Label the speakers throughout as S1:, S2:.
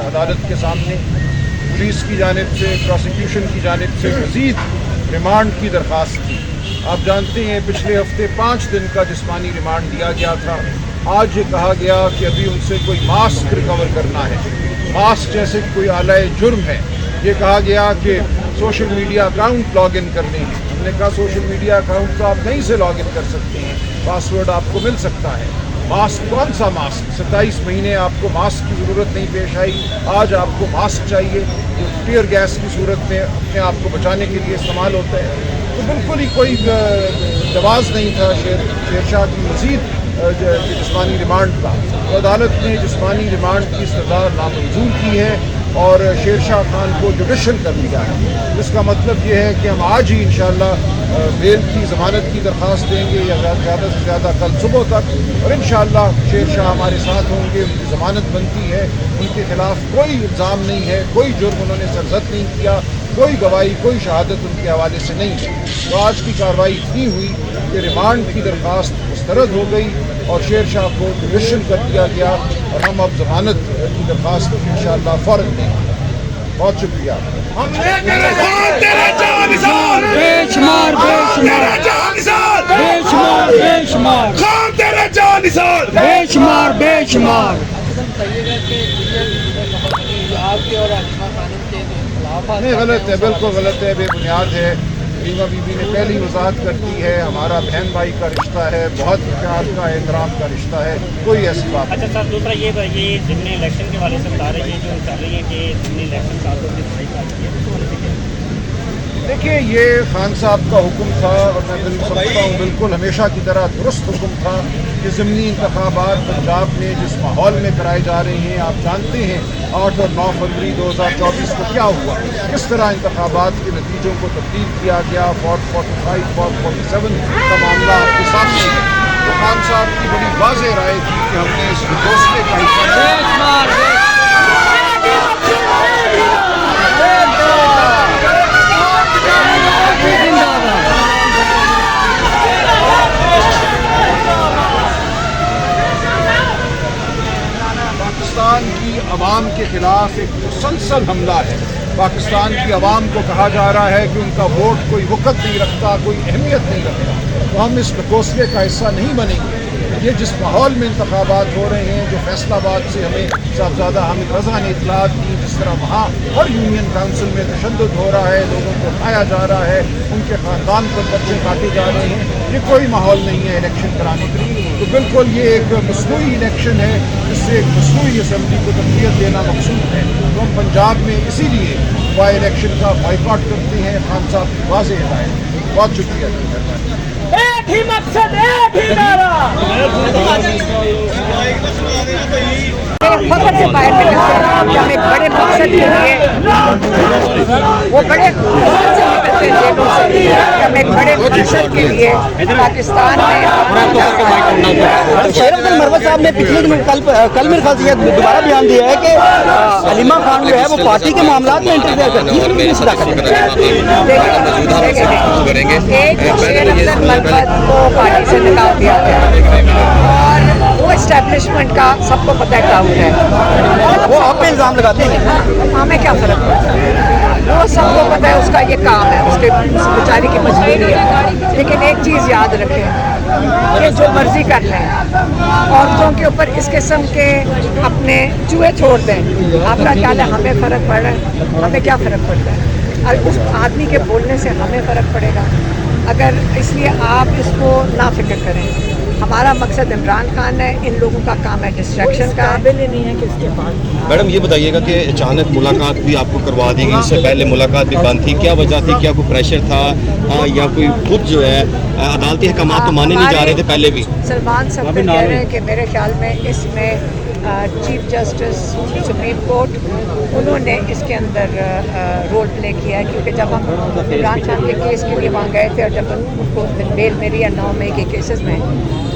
S1: عدالت کے سامنے پولیس کی جانب سے، پروسیکیوشن کی جانب سے مزید ریمانڈ کی درخواست تھی۔ آپ جانتے ہیں پچھلے ہفتے 5 دن کا جسمانی ریمانڈ دیا گیا تھا۔ آج یہ کہا گیا کہ ابھی ان سے کوئی ماسک ریکور کرنا ہے، ماسک جیسے کوئی اعلیٰ جرم ہے۔ یہ کہا گیا کہ social media account log in کرنے ہیں۔ ہم نے کہا سوشل میڈیا اکاؤنٹ تو آپ کہیں سے لاگ ان کر سکتے ہیں، پاس ورڈ آپ کو مل سکتا ہے۔ ماسک کون سا ماسک؟ 27 مہینے آپ کو ماسک کی ضرورت نہیں پیش آئی، آج آپ کو ماسک چاہیے جو ٹیئر گیس کی صورت میں اپنے آپ کو بچانے کے لیے استعمال ہوتا ہے۔ تو بالکل ہی کوئی جواز نہیں تھا شیر شاہ کی مزید جسمانی ریمانڈ کا۔ تو عدالت نے جسمانی ریمانڈ کی سزا نامنظور کی ہے اور شیر شاہ خان کو جوڈیشل کر دیا ہے، جس کا مطلب یہ ہے کہ ہم آج ہی انشاءاللہ بیل کی ضمانت کی درخواست دیں گے یا زیادہ سے زیادہ کل صبح تک، اور انشاءاللہ شیر شاہ ہمارے ساتھ ہوں گے۔ ان کی ضمانت بنتی ہے، ان کے خلاف کوئی الزام نہیں ہے، کوئی جرم انہوں نے سرزد نہیں کیا، کوئی گواہی کوئی شہادت ان کے حوالے سے نہیں ہے۔ تو آج کی کارروائی اتنی ہوئی کہ ریمانڈ کی درخواست مسترد ہو گئی اور شیر شاہ کو جوڈیشل کر دیا گیا، اور ہم اب ضمانت کی درخواست انشاءاللہ فوراً دیں گے۔ بہت شکریہ۔ نہیں، غلط ہے، بالکل غلط ہے، بے بنیاد ہے۔ ریما بی بی نے پہلی وضاحت کر دی ہے، ہمارا بہن بھائی کا رشتہ ہے، بہت پیار کا احترام کا رشتہ ہے، کوئی ایسی بات نہیں۔
S2: اچھا سر، دوسرا یہ ضمنی الیکشن کے حوالے سے بتا رہے ہیں جو چل رہی ہے کہ ضمنی الیکشن ساتھوں سے بھائی کا ہے، اس حوالے سے کیا؟
S1: دیکھیے، یہ خان صاحب کا حکم تھا اور میں سمجھتا ہوں بالکل ہمیشہ کی طرح درست حکم تھا کہ ضمنی انتخابات پنجاب میں جس ماحول میں کرائے جا رہے ہیں، آپ جانتے ہیں 8 اور 9 فروری 2024 کو کیا ہوا، کس طرح انتخابات کے نتیجوں کو تبدیل کیا گیا، 45 47 کا معاملہ آپ کے سامنے ہے۔ تو خان صاحب کی بڑی واضح رائے تھی کہ ہم نے اس فیصلے کا پاکستان کی عوام کے خلاف ایک مسلسل حملہ ہے۔ پاکستان کی عوام کو کہا جا رہا ہے کہ ان کا ووٹ کوئی وقت نہیں رکھتا، کوئی اہمیت نہیں رکھتا، تو ہم اس ٹکوسلے کا حصہ نہیں بنیں گے۔ یہ جس ماحول میں انتخابات ہو رہے ہیں، جو فیصل آباد سے ہمیں صاحبزادہ حامد رضا نے اطلاعات دی، جس طرح وہاں ہر یونین کونسل میں تشدد ہو رہا ہے، لوگوں کو اٹھایا جا رہا ہے، ان کے خاندان پر بچے کاٹے جا رہے ہیں، یہ کوئی ماحول نہیں ہے الیکشن کرانے کے لیے۔ تو بالکل یہ ایک مصنوعی الیکشن ہے، جس سے ایک مصنوعی اسمبلی کو تقویت دینا مقصود ہے۔ تو ہم پنجاب میں اسی لیے بائی الیکشن کا بائیکاٹ کرتے ہیں۔ خان صاحب کی واضح ہدایت۔ بہت شکریہ۔
S3: ایک ہی مقصد، ایک ہی نعرہ۔
S4: فخر سے باہر نکلتے ہیں کہ ہم ایک بڑے مقصد کے لیے، وہ بڑے مقصد سے نکلتے ہیں جیلوں سے، کہ ہم ایک بڑے مقصد کے لیے پاکستان میں۔
S5: شیر عبد المروت صاحب نے پچھلے دن کل میرے خیال سے دوبارہ بیان دیا ہے کہ حلیمہ خان جو ہے وہ پارٹی کے معاملات میں انٹرفیئر کرتی ہے۔
S4: ایک شیر عبد المروت کو پارٹی سے نکال دیا گیا اور وہ اسٹیبلشمنٹ کا سب کو پتہ ٹاؤن ہے،
S5: وہ آپ پہ الزام لگاتے ہیں۔
S4: ہمیں کیا فرق پڑتا ہے؟ وہ سب کو پتہ ہے، اس کا یہ کام ہے، اس کے بیچاری کی مجبوری ہے۔ لیکن ایک چیز یاد رکھیں کہ جو مرضی کر لیں، عورتوں کے اوپر اس قسم کے اپنے چوہے چھوڑ دیں، آپ کا خیال ہے ہمیں فرق پڑ رہا ہے؟ ہمیں کیا فرق پڑتا ہے؟ اور اس آدمی کے بولنے سے ہمیں فرق پڑے گا؟ اگر اس لیے آپ اس کو نہ فکر کریں۔ ہمارا مقصد عمران خان ہے، ان لوگوں کا کام ہے ڈسٹریکشن کا۔ قابل ہی نہیں ہے کہ اس کے بعد۔
S6: میڈم یہ بتائیے گا کہ اچانک ملاقات بھی آپ کو کروا دی گئی، اس سے پہلے ملاقات بھی بند تھی، کیا وجہ تھی؟ کیا کوئی پریشر تھا یا کوئی خود جو ہے عدالتی احکامات تو مانے نہیں جا رہے تھے پہلے بھی؟
S4: سلمان صاحب کہہ رہے ہیں کہ میرے خیال میں اس میں چیف جسٹس سپریم کورٹ انہوں نے اس کے اندر رول پلے کیا ہے، کیونکہ جب ہم عمران خان کے کیس کے لیے وہاں گئے تھے اور جب ان کو بیل ملی یا 9 مئی کے کیسز میں،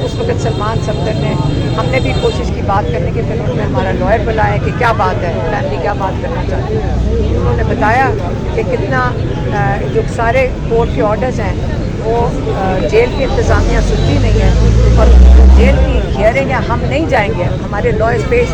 S4: اس وقت سلمان صفدر نے، ہم نے بھی کوشش کی بات کرنے کی، پھر انہوں نے ہمارا لائر بلایا کہ کیا بات ہے، فیملی کیا بات کرنا چاہتی ہے۔ انہوں نے بتایا کہ کتنا جو سارے کورٹ کے آرڈرز ہیں وہ جیل کی انتظامیہ سنتی نہیں ہے، اور جیل کی ہیئرنگ ہے، ہم نہیں جائیں گے، ہمارے لائرز پیش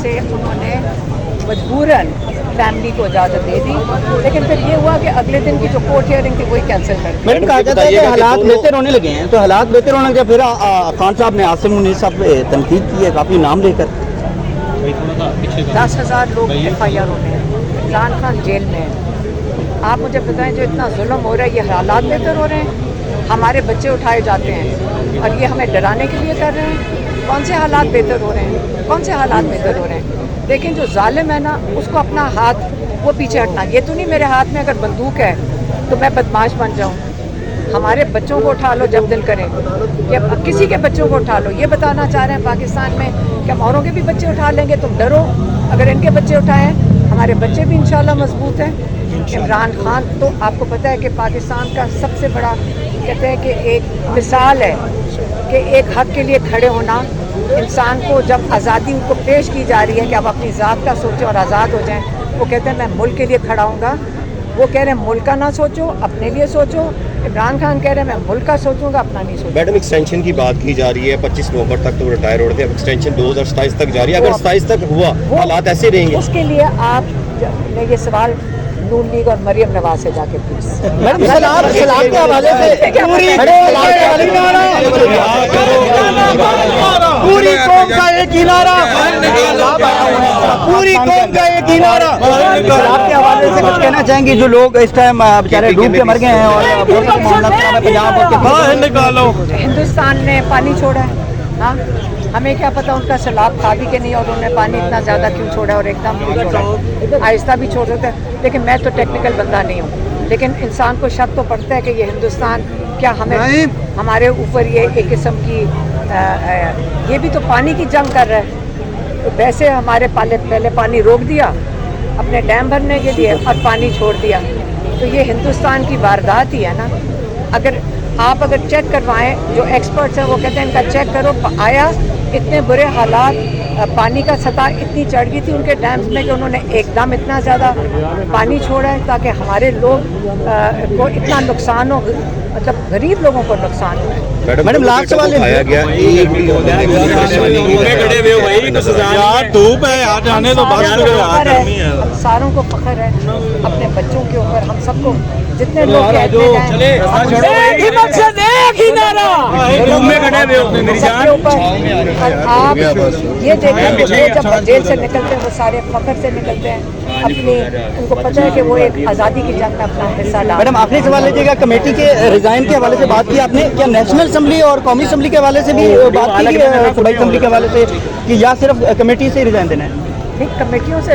S4: سے انہوں نے مجبوراً فیملی کو اجازت دے دی, لیکن پھر یہ ہوا کہ اگلے دن کی جو کورٹ ہیئرنگ تھی وہی کینسل کر دی.
S5: میڈم کہا جاتا ہے کہ حالات بہتر ہونے لگے ہیں, تو حالات بہتر ہونے کے پھر خان صاحب نے عاصم منیر صاحب پہ تنقید کی ہے کافی نام لے کر.
S4: 10,000 لوگ FIR ہو گئے ہیں, عمران خان جیل میں ہے. آپ مجھے بتائیں جو اتنا ظلم ہو رہا ہے یہ حالات بہتر ہو رہے ہیں؟ ہمارے بچے اٹھائے جاتے ہیں اور یہ ہمیں ڈرانے کے لیے کر رہے ہیں. کون سے حالات بہتر ہو رہے ہیں؟ کون سے حالات بہتر ہو رہے ہیں؟ لیکن جو ظالم ہے نا اس کو اپنا ہاتھ وہ پیچھے ہٹنا. یہ تو نہیں میرے ہاتھ میں اگر بندوق ہے تو میں بدماش بن جاؤں. ہمارے بچوں کو اٹھا لو جب دل کرے, یا کسی کے بچوں کو اٹھا لو. یہ بتانا چاہ رہے ہیں پاکستان میں کہ ہم اوروں کے بھی بچے اٹھا لیں گے, تم ڈرو. اگر ان کے بچے اٹھائیں ہمارے بچے بھی انشاءاللہ مضبوط ہیں. عمران خان تو آپ کو پتہ ہے کہ پاکستان کا سب سے بڑا کہتے ہیں کہ ایک مثال ہے کہ ایک حق کے لیے کھڑے ہونا. انسان کو جب آزادی ان کو پیش کی جا رہی ہے کہ آپ اپنی ذات کا سوچیں اور آزاد ہو جائیں, وہ کہتے ہیں میں ملک کے لیے کھڑا ہوں گا. وہ کہہ رہے ہیں ملک کا نہ سوچو, اپنے لیے سوچو. عمران خان کہہ رہے ہیں میں ملک کا سوچوں گا, اپنا نہیں سوچوں.
S6: میڈم ایکسٹینشن کی بات کی جا رہی ہے, 25 نومبر تک تو ریٹائر ہو رہے تھے, اب ایکسٹینشن 2027 تک جاری ہے. اگر 27 تک ہوا حالات ایسے رہیں گے,
S4: اس کے لیے آپ نے یہ سوال نون لیگ اور مریم نواز سے جا کے پوچھ.
S5: میڈم سلام کے حوالے سے پوری قوم کا ایک ہی نعرہ, پوری قوم کا ایک ہی نعرہ. سلام کے حوالے سے کچھ کہنا چاہیں گے جو لوگ اس ٹائم بیچارے ڈوب کے مر گئے ہیں اور بہت سارے معاملات میں پنجاب اور
S4: ہندوستان نے پانی چھوڑا ہے. ہاں ہمیں کیا پتہ ان کا سیلاب تھا بھی کہ نہیں, اور انہوں نے پانی اتنا زیادہ کیوں چھوڑا اور ایک دم کیوں چھوڑا. آہستہ بھی چھوڑ سکتے ہیں, لیکن میں تو ٹیکنیکل بندہ نہیں ہوں. لیکن انسان کو شک تو پڑتا ہے کہ یہ ہندوستان کیا ہمیں ہمارے اوپر یہ ایک قسم کی یہ بھی تو پانی کی جنگ کر رہا ہے. تو ویسے ہمارے پہلے پانی روک دیا اپنے ڈیم بھرنے کے لیے اور پانی چھوڑ دیا, تو یہ ہندوستان کی واردات ہی ہے نا. اگر چیک کروائیں, جو ایکسپرٹس ہیں وہ کہتے ہیں ان کا چیک کرو, آیا اتنے برے حالات, پانی کا سطح اتنی چڑھ گئی تھی ان کے ڈیمز میں کہ انہوں نے ایک دم اتنا زیادہ پانی چھوڑا ہے تاکہ ہمارے لوگ کو اتنا نقصان ہو, مطلب غریب لوگوں کو نقصان ہو.
S5: میڈم لاسٹ سوال
S6: آیا گیا
S4: ہم ساروں کو فخر ہے اپنے بچوں کے اوپر. ہم سب کو جتنے لوگ کہتے ہیں
S3: ایک ہی مقصد ایک ہی نعرہ.
S4: آپ یہ دیکھیں کہ وہ جب جیل سے نکلتے ہیں وہ سارے فخر سے نکلتے ہیں, اپنی ان کو پتہ ہے کہ وہ ایک آزادی کی جنگ میں اپنا حصہ ڈال.
S5: میڈم آخری سوال لیجیے گا, کمیٹی کے ریزائن کے حوالے سے بات کی آپ نے, کیا نیشنل اسمبلی اور قومی اسمبلی کے حوالے سے بھی بات کی, صوبائی اسمبلی کے حوالے سے, کہ یا صرف کمیٹی سے ریزائن دینا ہے؟
S4: کمیٹیوں سے